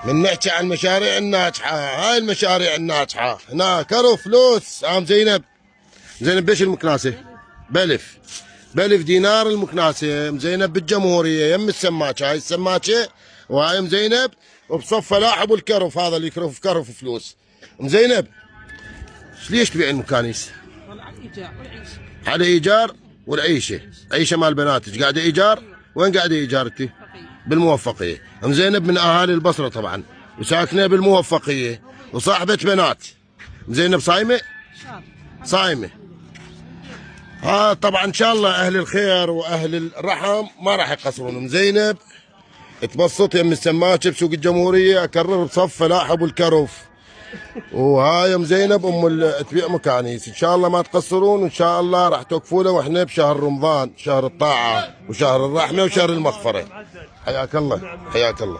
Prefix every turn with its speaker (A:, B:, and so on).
A: من نحكي عن المشاريع الناجحة، هاي المشاريع الناجحة هنا كرو فلوس. ام زينب، زينب بيش المكناسة؟ بألف دينار المكناسة. ام زينب بالجمهورية يم السماكة، هاي السماكة وهاي ام زينب وبصف فلاح ابو الكرف، هذا اللي يكرف كرف فلوس. ام زينب ليش تبيع المكانيس؟ على ايجار والعيشة، عيشة مال بناتك قاعدة ايجار؟ وين قاعدة ايجار انت؟ بالموفقية. ام زينب من اهالي البصرة طبعا وساكنة بالموفقية وصاحبة بنات. ام زينب صايمة؟ صايمة. طبعا ان شاء الله اهل الخير واهل الرحم ما راح يقصرون. ام زينب تبسط يم السماكه بسوق الجمهوريه، اكرر بصف فلاح ابو الكرف. وهاي ام زينب تبيع مكانيس. ان شاء الله ما تقصرون، وان شاء الله راح توقفوا له، واحنا بشهر رمضان، شهر الطاعه وشهر الرحمه وشهر المغفره. حياك الله، حياك الله.